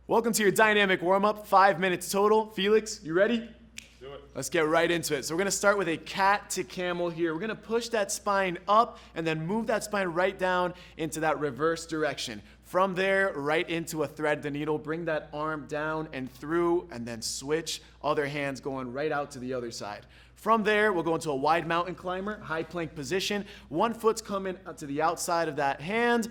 Welcome to your dynamic warm-up, 5 minutes total. Felix, you ready? Do it. Let's get right into it. So we're gonna start with a cat to camel here. We're gonna push that spine up and then move that spine right down into that reverse direction. From there, right into a thread the needle, bring that arm down and through, and then switch, other hands going right out to the other side. From there, we'll go into a wide mountain climber, high plank position. One foot's coming to the outside of that hand,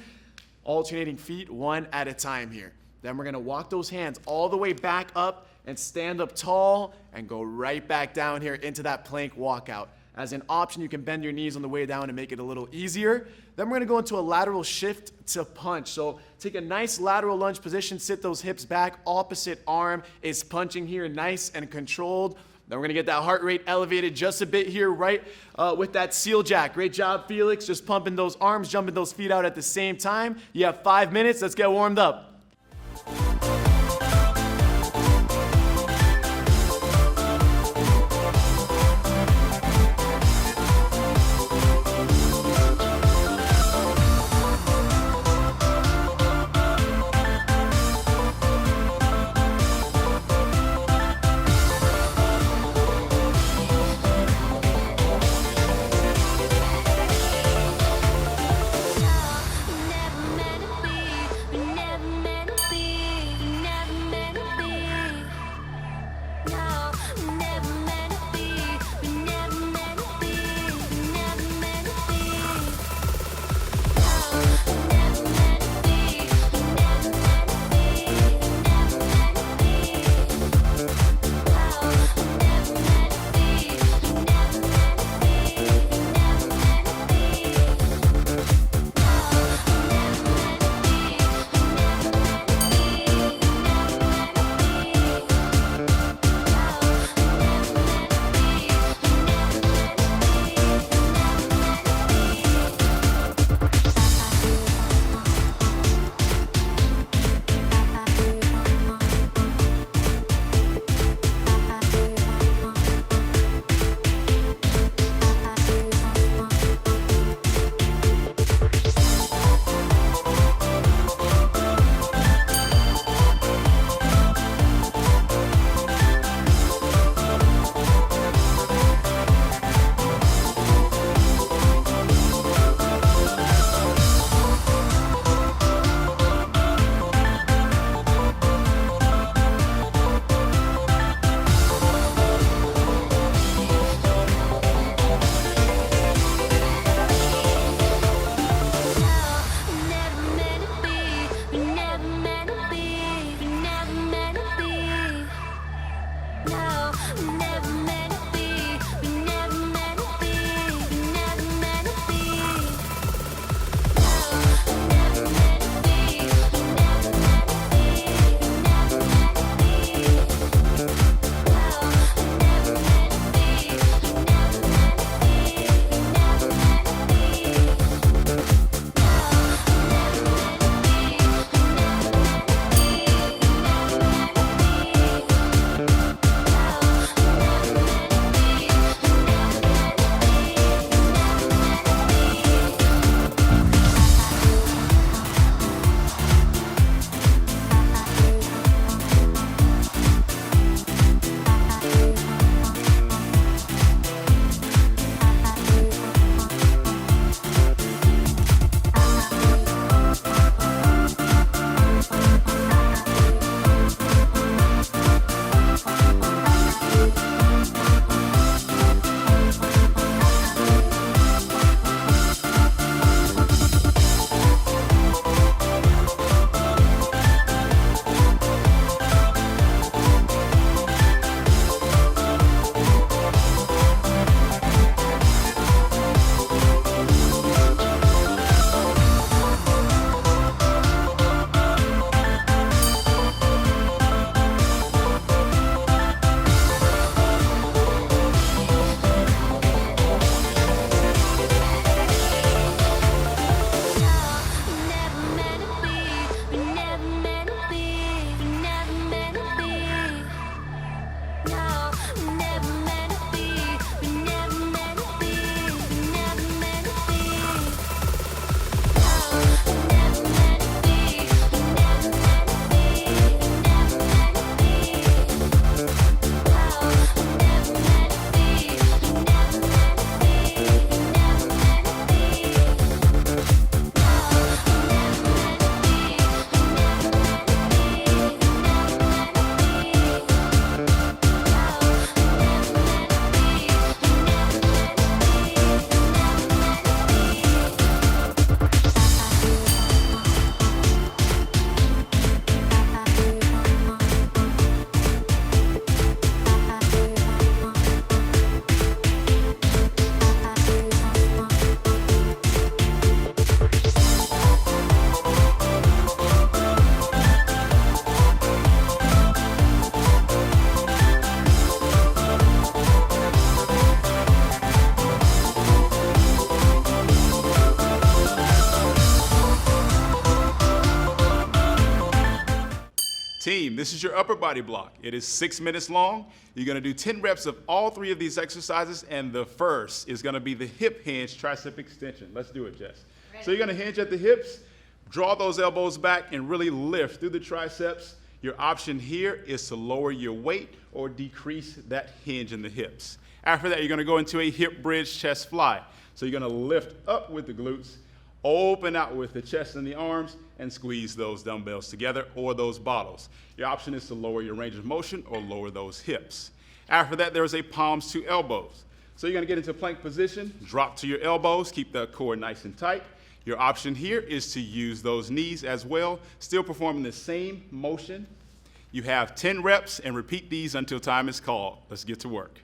alternating feet one at a time here. Then we're gonna walk those hands all the way back up and stand up tall and go right back down here into that plank walkout. As an option, you can bend your knees on the way down and make it a little easier. Then we're gonna go into a lateral shift to punch. So take a nice lateral lunge position, sit those hips back, opposite arm is punching here, nice and controlled. Then we're gonna get that heart rate elevated just a bit here, right with that seal jack. Great job, Felix, just pumping those arms, jumping those feet out at the same time. You have 5 minutes, let's get warmed up. Never meant to be, we never meant team, this is your upper body block. It is 6 minutes long. You're gonna do 10 reps of all 3 of these exercises, and the first is gonna be the hip hinge tricep extension. Let's do it, Jess. Ready. So you're gonna hinge at the hips, draw those elbows back, and really lift through the triceps. Your option here is to lower your weight or decrease that hinge in the hips. After that, you're gonna go into a hip bridge chest fly. So you're gonna lift up with the glutes, open out with the chest and the arms, and squeeze those dumbbells together or those bottles. Your option is to lower your range of motion or lower those hips. After that, there's a palms to elbows. So you're gonna get into plank position, drop to your elbows, keep the core nice and tight. Your option here is to use those knees as well, still performing the same motion. You have 10 reps and repeat these until time is called. Let's get to work.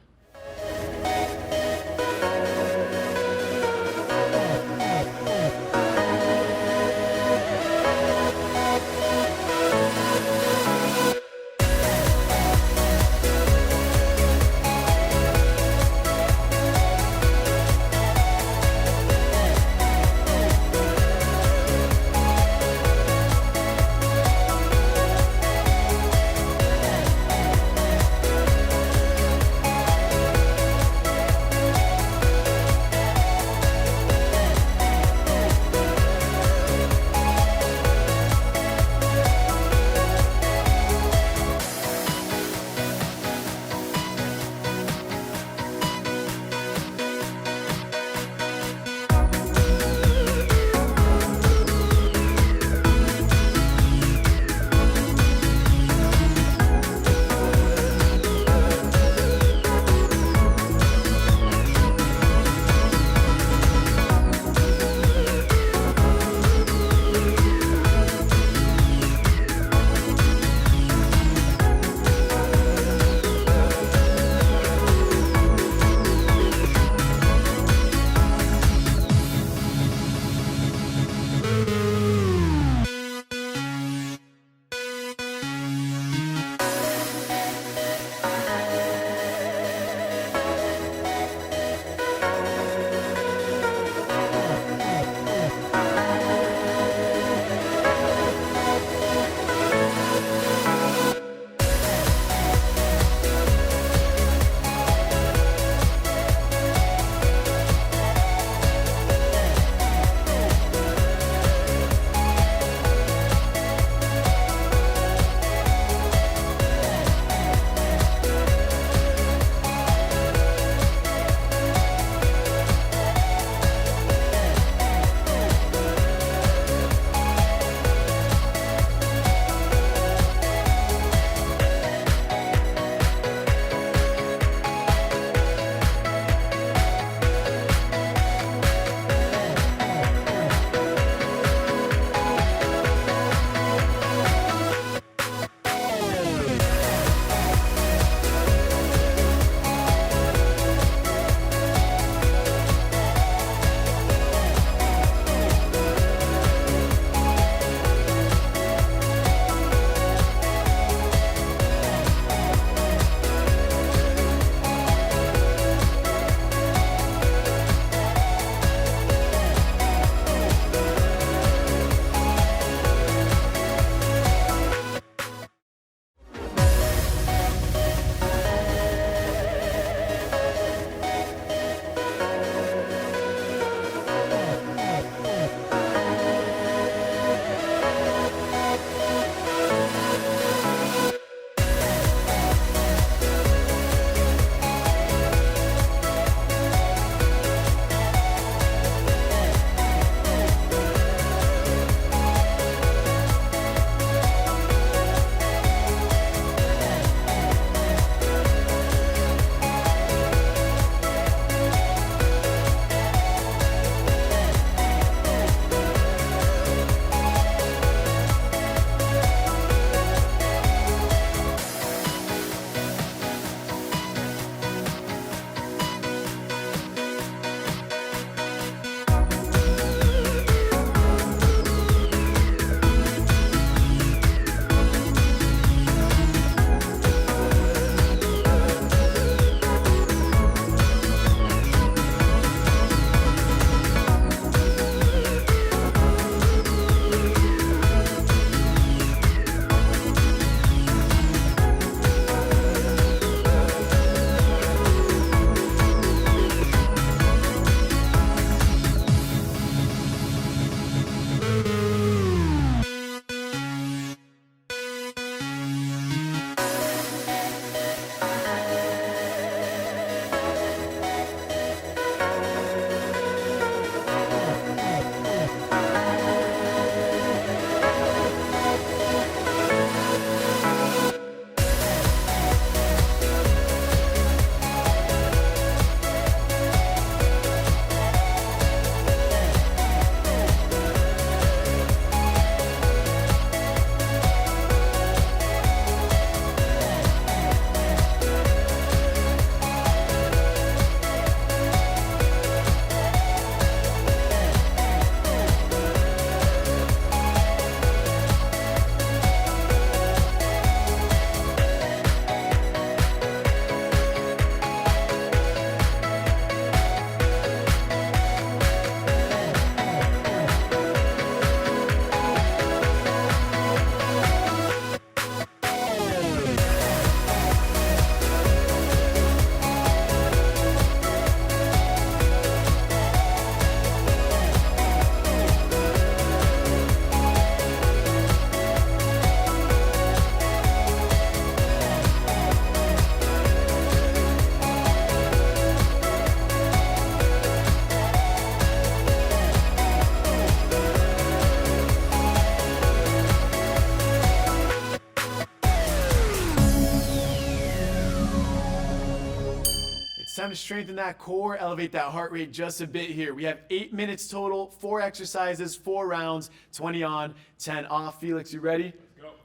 time to strengthen that core, elevate that heart rate just a bit here. We have 8 minutes total, 4 exercises, 4 rounds, 20 on, 10 off. Felix, you ready?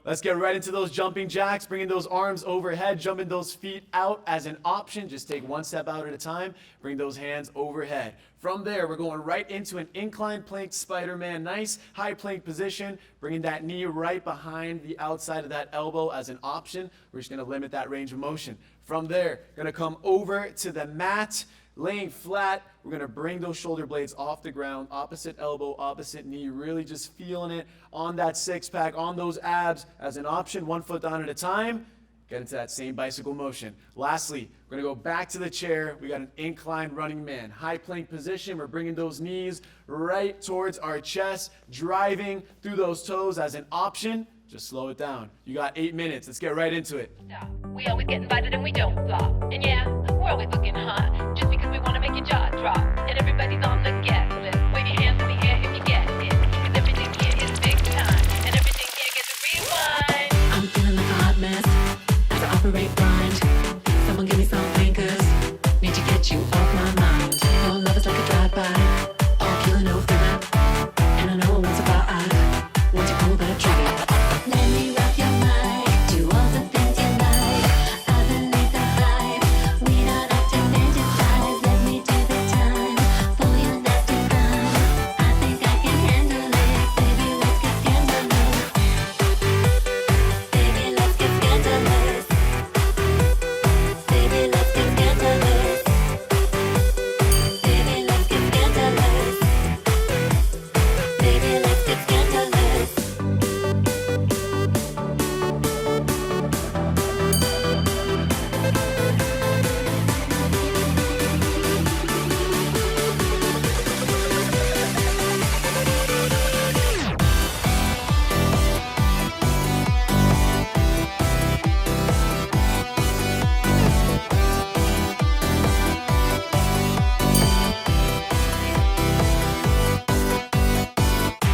Let's get right into those jumping jacks, bringing those arms overhead, jumping those feet out as an option. Just take one step out at a time. Bring those hands overhead. From there, we're going right into an incline plank Spider-Man. Nice high plank position, bringing that knee right behind the outside of that elbow as an option. We're just going to limit that range of motion. From there, going to come over to the mat. Laying flat, we're going to bring those shoulder blades off the ground, opposite elbow, opposite knee, really just feeling it on that six-pack, on those abs as an option, 1 foot down at a time. Get into that same bicycle motion. Lastly, we're going to go back to the chair. We got an incline running man. High plank position, we're bringing those knees right towards our chest, driving through those toes as an option. Just slow it down. You got 8 minutes. Let's get right into it. We always get invited and we don't flop. And yeah, we're always looking hot. Just because we want to make your jaw drop. And everybody's on the guest list. Wave your hands in the air if you get it. Because everything here is big time. And everything here gets a rewind. I'm feeling like a hot mess as I operate blind. Someone give me some thinkers. Need to get you off my mind. Your love is like a drive-by. All killing no filler. And I know once about I want to pull that trigger. Let me rock your mind. Do all the things you like. I believe the hype. We don't have to fantasize. Let me do the time. Pull you left and right. I think I can handle it. Baby, let's get scandalous. Baby, let's get scandalous. Baby, let's get scandalous. Baby, let's get scandalous. Baby, let's get scandalous.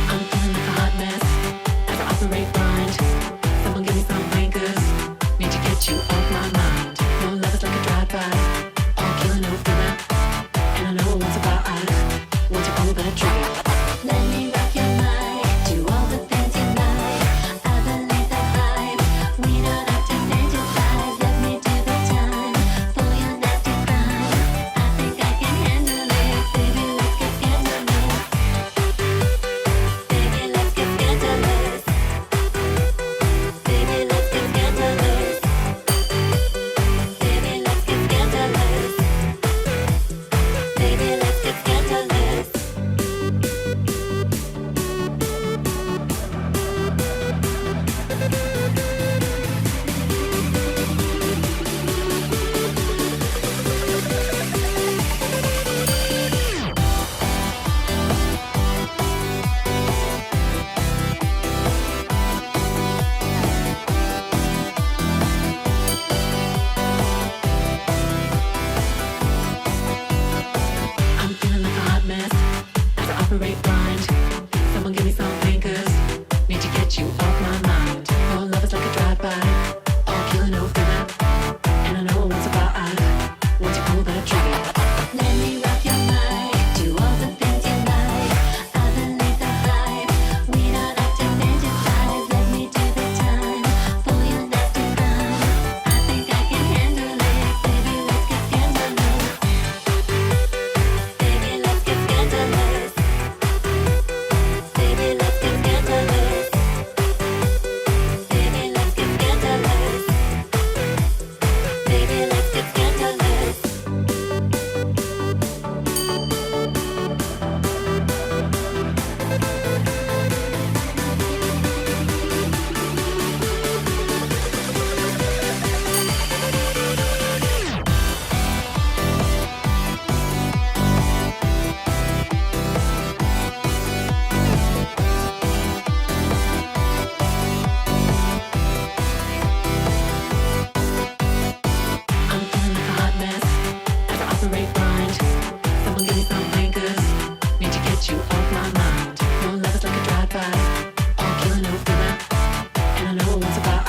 I'm feeling like a hot mess as I operate blind. Someone give me some thinkers. Need to get you off my mind. Your love is like a drive-by. All killing no filler. And I know once about I want to pull that trigger. Let me rock your mind. Do all the things you like. I believe the hype. We don't have to fantasize. Let me do the time. Pull your nasty crime. I think I can handle it. Baby, let's get scandalous. Baby, let's get scandalous. Baby, let's get scandalous. Baby, let's get scandalous. Baby, let's get scandalous. I'm feeling like a hot mess as I operate blind. Someone give me some thinkers. Need to get you off my mind. Your love is like a drive-by. All killing no filler. And I know once about I want to pull that trigger. Let me rock your mind. Do all the things you like. I believe the hype. We don't have to fantasize. Let me do the time. Pull you left and right. I think I can handle it. Baby, let's get scandalous. Baby, let's get scandalous. Baby, let's get scandalous. Baby, let's get scandalous. Baby, let's get scandalous. I'm feeling like a hot mess as I operate blind. Someone give me some thinkers. Need to get you off my mind. Your love is like a drive-by. All killing no filler. And I know once about I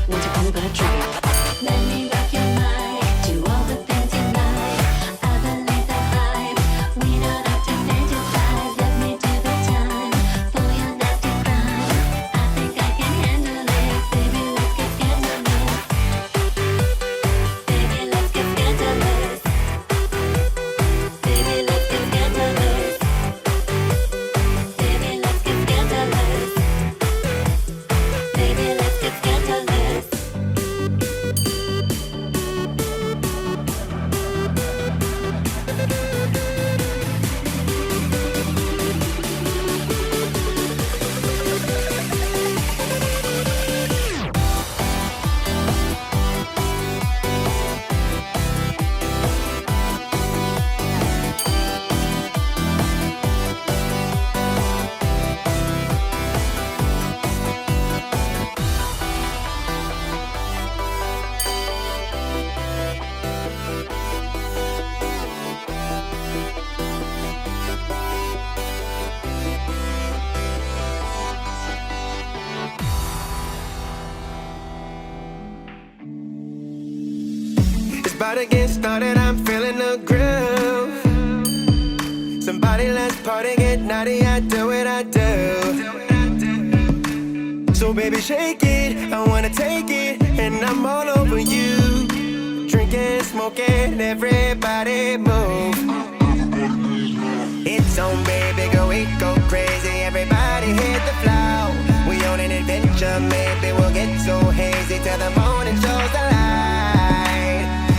want to pull that trigger. Let me rock your mind. Do all the things you like. about to get started, I'm feeling the groove. Somebody let's party, get naughty, I do what I do. So baby shake it, I wanna take it, and I'm all over you. Drinking, smoking, everybody move. It's on, baby, go crazy, everybody hit the floor. We on an adventure, maybe we'll get so hazy till the morning shows the light.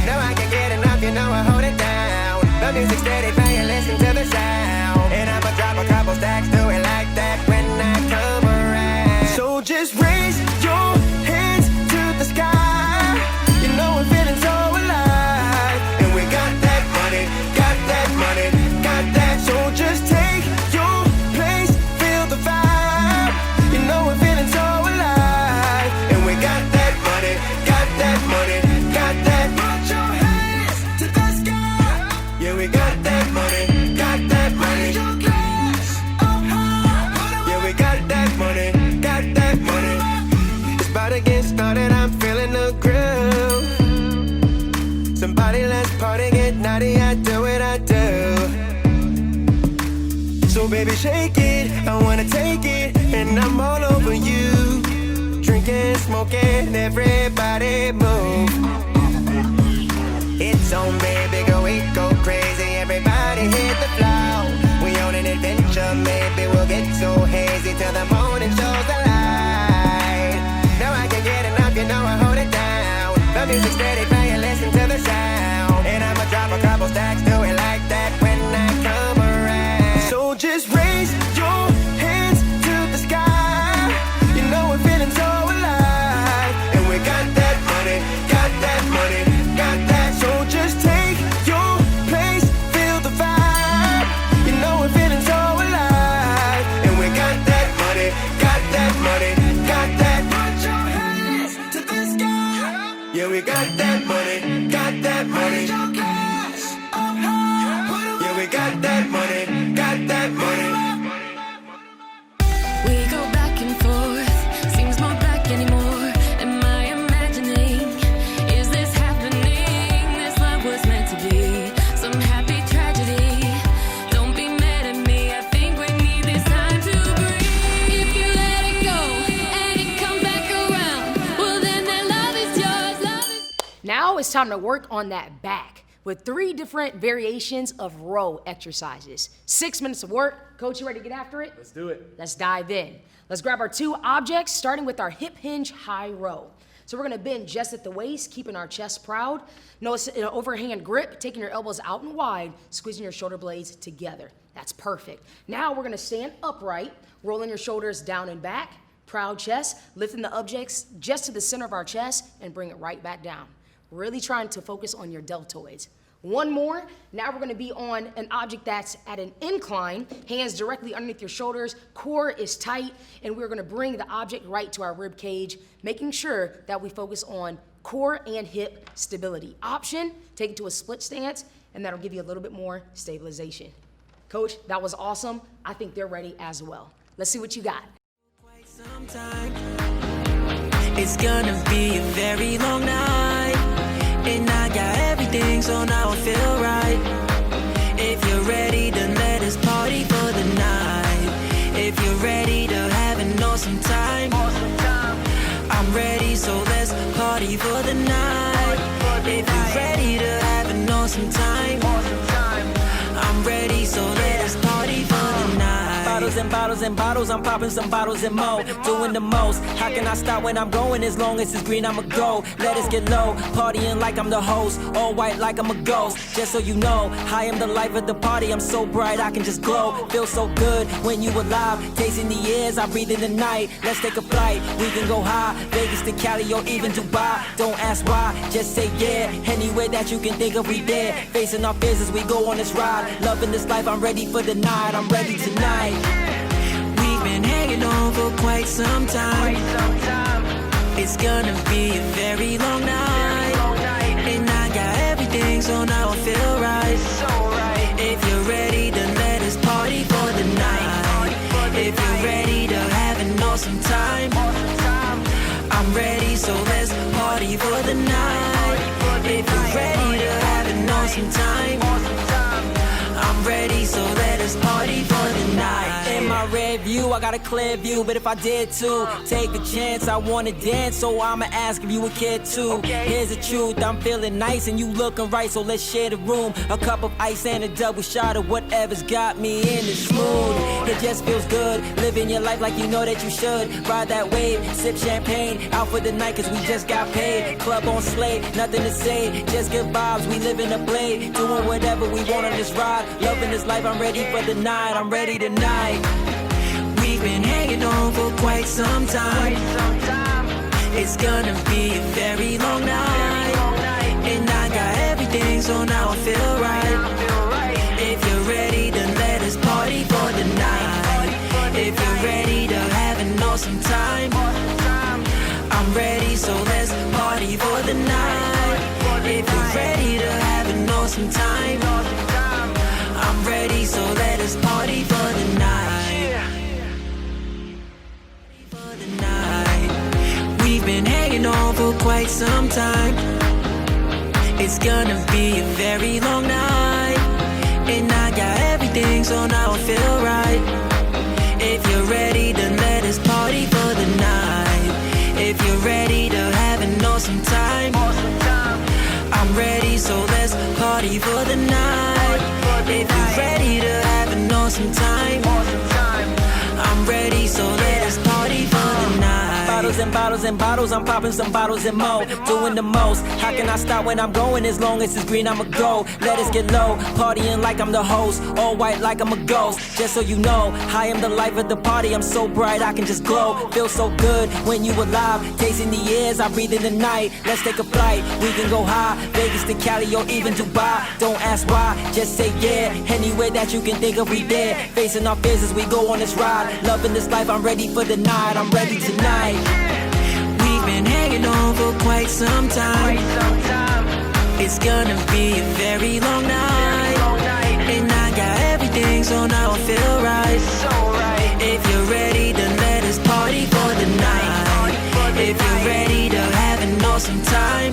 No, I can't get enough, you know I hold it down. The music steady playing, listen to the sound. And I'ma drop a couple stacks, do it like that when I come around. So just raise your hands to the sky. You know I'm feeling so alive. And we got that money, got that money, got that. So just take your place, feel the vibe. You know I'm feeling so alive. And we got that money, got that money, got that. Put your hands to the sky. Yeah, we got that money, got that money. Yeah, we got that money, got that money. It's about to get started, I'm feeling the groove. Somebody let's party, get naughty, I do what I do. So baby shake it, I wanna take it, and I'm all over you. Drinking, smoking, everybody move. It's on, baby, go crazy, everybody hit the floor. We on an adventure, maybe we'll get so hazy till the morning shows the light. No, I can't get enough, you know I hold it down. The music steady playing, listen to the sound. And I'ma drop a couple stacks, do it like that when I come around. So just raise your hands to the sky. You know we're feeling so alive. And we got that money, got that money, got that. So just take your place, feel the vibe. You know we're feeling so alive. And we got that money, got that money, got that. Put your hands to the sky. Yeah, we got that money, got that money. Yeah, we got that money, got that money. We go back and forth, seems not back anymore. Am I imagining? Is this happening? This love was meant to be some happy tragedy. Don't be mad at me, I think we need this time to breathe. If you let it go and it come back around, well then that love is yours, love is. Now it's time to work on that back with 3 different variations of row exercises. 6 minutes of work. Coach, you ready to get after it? Let's do it. Let's dive in. Let's grab our 2 objects, starting with our hip hinge high row. So we're gonna bend just at the waist, keeping our chest proud. Notice an overhand grip, taking your elbows out and wide, squeezing your shoulder blades together. That's perfect. Now we're gonna stand upright, rolling your shoulders down and back, proud chest, lifting the objects just to the center of our chest and bring it right back down. Really trying to focus on your deltoids. One more. Now we're gonna be on an object that's at an incline, hands directly underneath your shoulders, core is tight, and we're gonna bring the object right to our rib cage, making sure that we focus on core and hip stability. Option, take it to a split stance, and that'll give you a little bit more stabilization. Coach, that was awesome. I think they're ready as well. Let's see what you got. Sometime it's gonna be a very long night, and I got everything, so now I feel right. If you're ready, then let us party for the night. If you're ready to have an awesome time, I'm ready, so let's party for the night. If you're ready to have an awesome time, I'm ready, so let us party for the night. Bottles and bottles and bottles, I'm popping some bottles and more, doing the most. How can I stop when I'm going? As long as it's green, I'ma go. Let us get low, partying like I'm the host, all white like I'm a ghost. Just so you know, I am the life of the party. I'm so bright, I can just glow. Feel so good when you alive, tasting the airs I breathe in the night. Let's take a flight, we can go high, Vegas to Cali or even Dubai. Don't ask why, just say yeah. Anywhere that you can think of, we there. Facing our fears as we go on this ride. Loving this life, I'm ready for the night. I'm ready tonight. We've been hanging on for quite some time. It's gonna be a very long night, and I got everything, so now I feel right. If you're ready, then let us party for the night. If you're ready to have an awesome time, I'm ready, so let's party for the night. If you're ready some time. I'm ready, so let us party for the night. In my rear view, I got a clear view, but if I did to take a chance, I wanna dance, so I'ma ask if you would care too. Here's the truth, I'm feeling nice and you looking right, so let's share the room. A cup of ice and a double shot of whatever's got me in this mood. It just feels good, living your life like you know that you should. Ride that wave, sip champagne, out for the night cause we just got paid. Club on slate, nothing to say, just good vibes, we live in the blade. Doing whatever we want on this ride, loving this life, I'm ready for the night, I'm ready tonight. We've been hanging on for quite some time. It's gonna be a very long night, and I got everything, so now I feel right. If you're ready, then let us party for the night. If you're ready to have an awesome time, I'm ready, so let's party for the night. If you're ready to have an awesome time, I'm ready, so let us party for the night. For the night. We've been hanging on for quite some time. It's gonna be a very long night, and I got everything, so now I feel right. If you're ready, then let us party for the night. If you're ready to have an awesome time, I'm ready, so let's party for the night. If you're ready to have an awesome time, I'm ready, so let us party for the night. Bottles and bottles and bottles, I'm popping some bottles and more. Doing the most, how can I stop when I'm going? As long as it's green, I'ma go. Let us get low, partying like I'm the host. All white like I'm a ghost, just so you know, I am the life of the party, I'm so bright, I can just glow. Feel so good when you alive, tasting the airs, I breathe in the night. Let's take a flight, we can go high, Vegas to Cali or even Dubai. Don't ask why, just say yeah. Anywhere that you can think of, we there. Facing our fears as we go on this ride. Loving this life, I'm ready for the night, I'm ready tonight. We've been hanging on for quite some time. It's gonna be a very long night, and I got everything, so now I feel right. If you're ready, then let us party for the night. If you're ready to have an awesome time,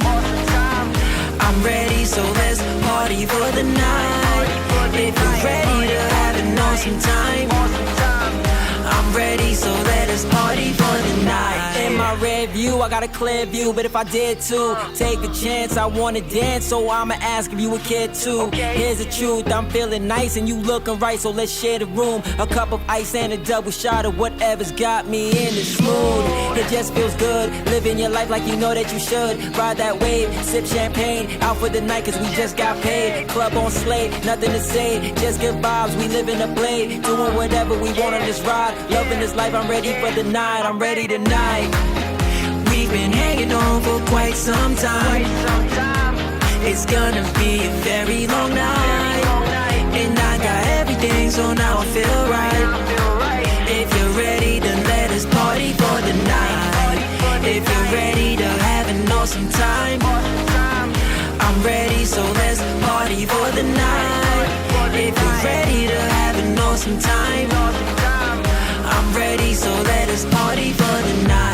I'm ready, so let's party for the night. If you're ready to have an awesome time, I'm ready, so let us party for the night. In my rear view, I got a clear view, but if I did to take a chance, I wanna dance, so I'ma ask if you would care too. Here's the truth, I'm feeling nice and you looking right, so let's share the room. A cup of ice and a double shot of whatever's got me in this mood. It just feels good, living your life like you know that you should. Ride that wave, sip champagne, out for the night cause we just got paid. Club on slate, nothing to say, just good vibes, we live in a blade. Doing whatever we want on this ride, loving this life, I'm ready for the night, I'm ready tonight. We've been hanging on for quite some time. It's gonna be a very long night, and I got everything, so now I feel right. If you're ready, then let us party for the night. If you're ready to have an awesome time, I'm ready, so let's party for the night. If you're ready to have an awesome time, I'm ready, so let us party for the night.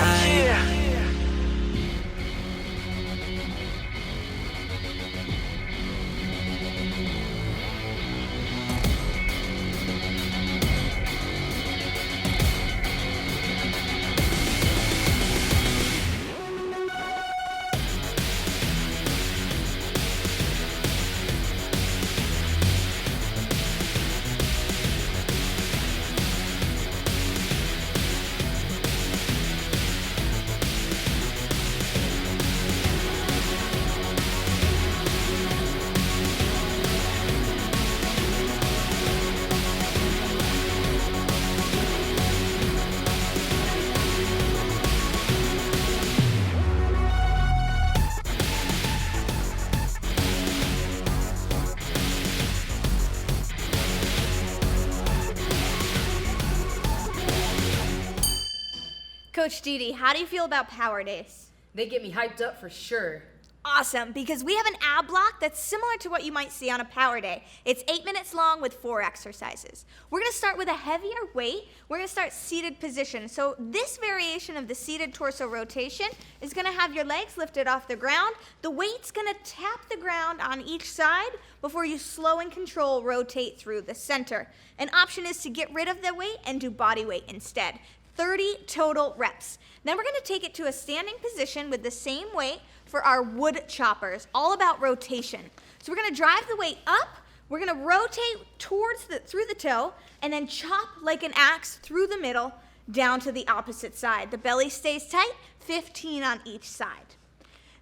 Coach Didi, how do you feel about Power Days? They get me hyped up for sure. awesome because we have an ab block that's similar to what you might see on a power day. It's 8 minutes long with 4 exercises. We're going to start with a heavier weight. We're going to start seated position. So this variation of the seated torso rotation is going to have your legs lifted off the ground. The weight's going to tap the ground on each side before you slow and control rotate through the center. An option is to get rid of the weight and do body weight instead. 30 total reps. Then we're going to take it to a standing position with the same weight for our wood choppers, all about rotation. So we're going to drive the weight up, we're going to rotate through the toe, and then chop like an axe through the middle down to the opposite side. The belly stays tight, 15 on each side.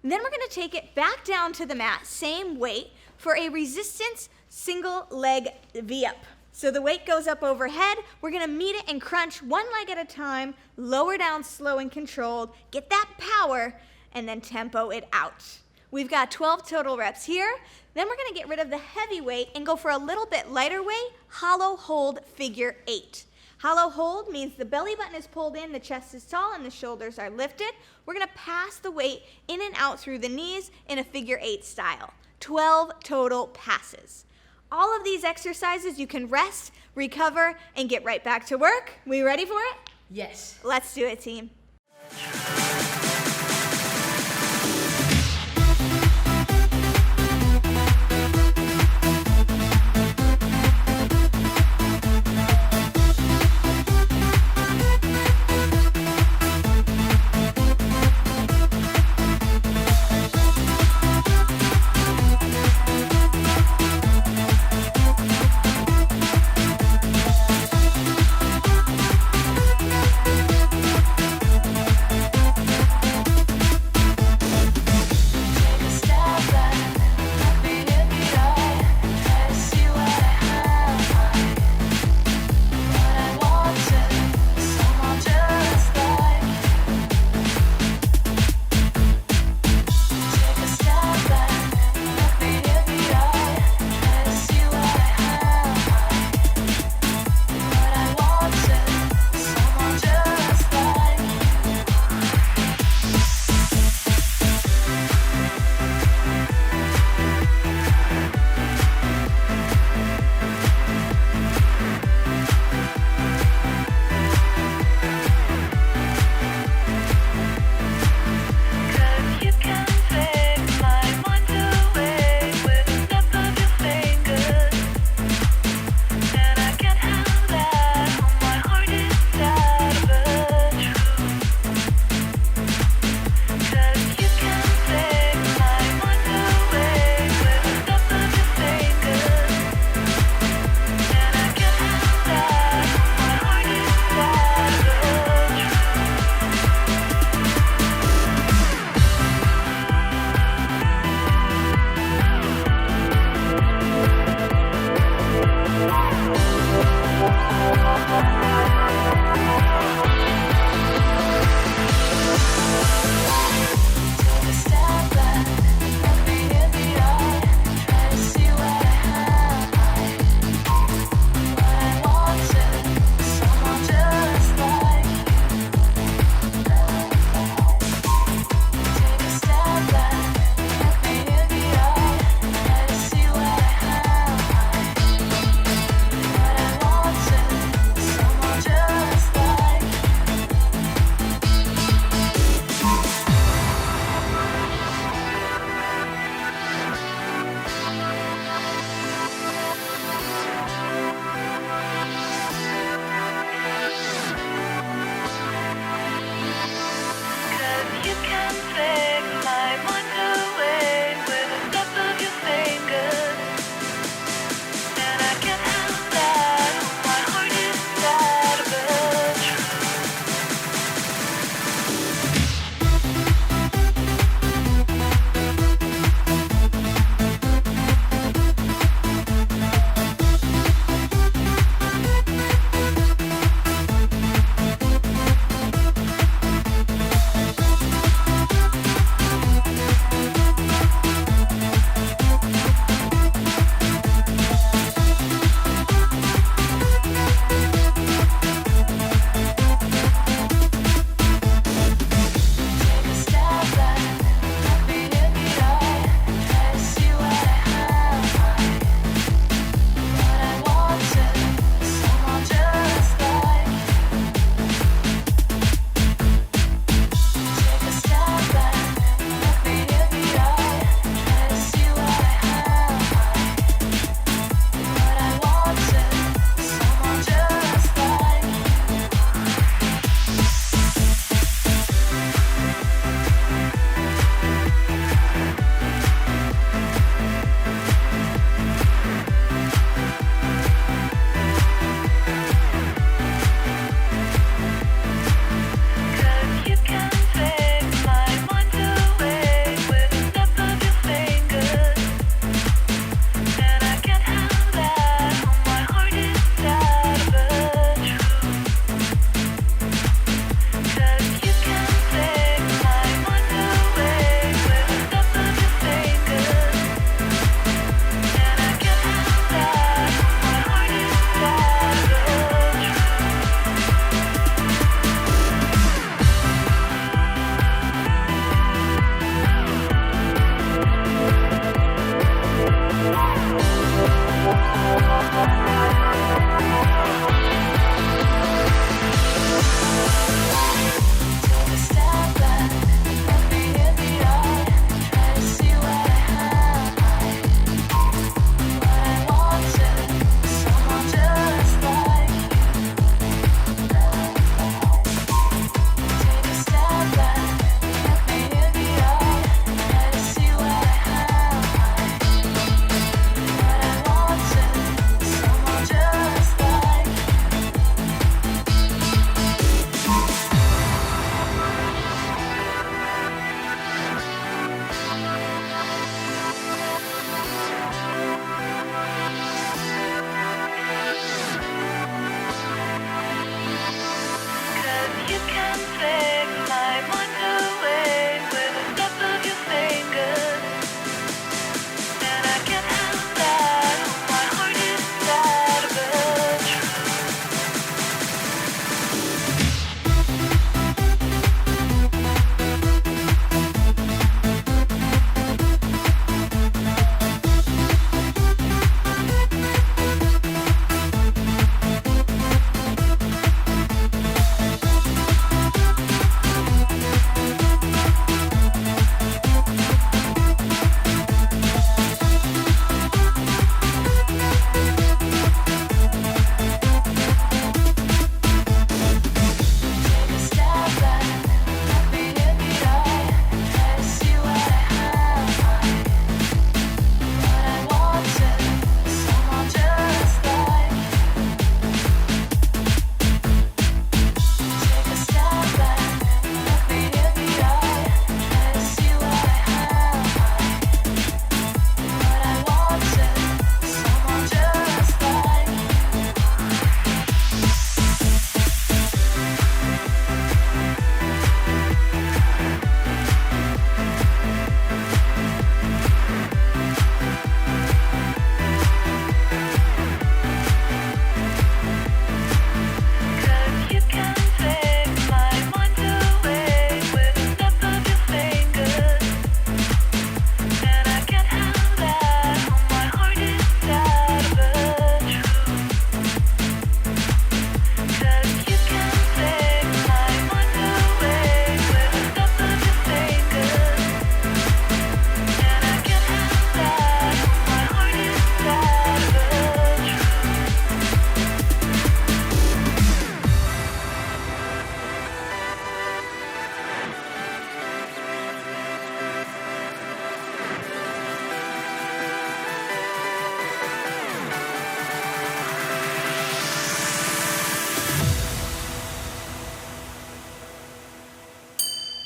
And then we're going to take it back down to the mat, same weight, for a resistance single leg V-up. So the weight goes up overhead, we're going to meet it and crunch one leg at a time, lower down slow and controlled, get that power, and then tempo it out. We've got 12 total reps here. Then we're going to get rid of the heavy weight and go for a little bit lighter weight, hollow hold figure 8. Hollow hold means the belly button is pulled in, the chest is tall, and the shoulders are lifted. We're going to pass the weight in and out through the knees in a figure 8 style. 12 total passes. All of these exercises you can rest, recover, and get right back to work. We ready for it? Yes. Let's do it, team.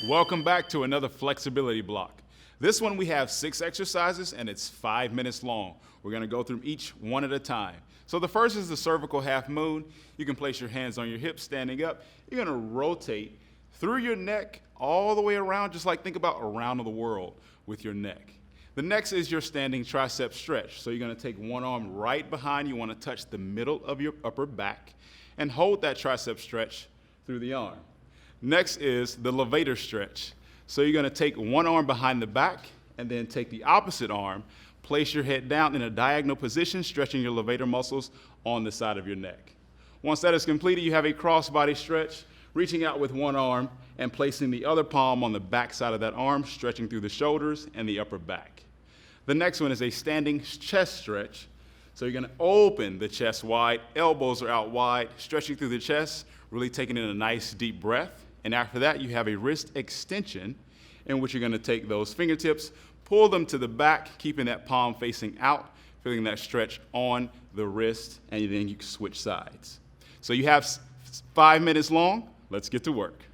Welcome back to another flexibility block. This one we have 6 exercises and it's 5 minutes long. We're gonna go through each one at a time. So the first is the cervical half moon. You can place your hands on your hips standing up. You're gonna rotate through your neck all the way around, just like think about around the world with your neck. The next is your standing tricep stretch. So you're gonna take one arm right behind you, wanna touch the middle of your upper back and hold that tricep stretch through the arm. Next is the levator stretch. So you're gonna take one arm behind the back and then take the opposite arm, place your head down in a diagonal position, stretching your levator muscles on the side of your neck. Once that is completed, you have a cross-body stretch, reaching out with one arm and placing the other palm on the back side of that arm, stretching through the shoulders and the upper back. The next one is a standing chest stretch. So you're gonna open the chest wide, elbows are out wide, stretching through the chest, really taking in a nice deep breath. And after that, you have a wrist extension in which you're gonna take those fingertips, pull them to the back, keeping that palm facing out, feeling that stretch on the wrist, and then you can switch sides. So you have 5 minutes long. Let's get to work.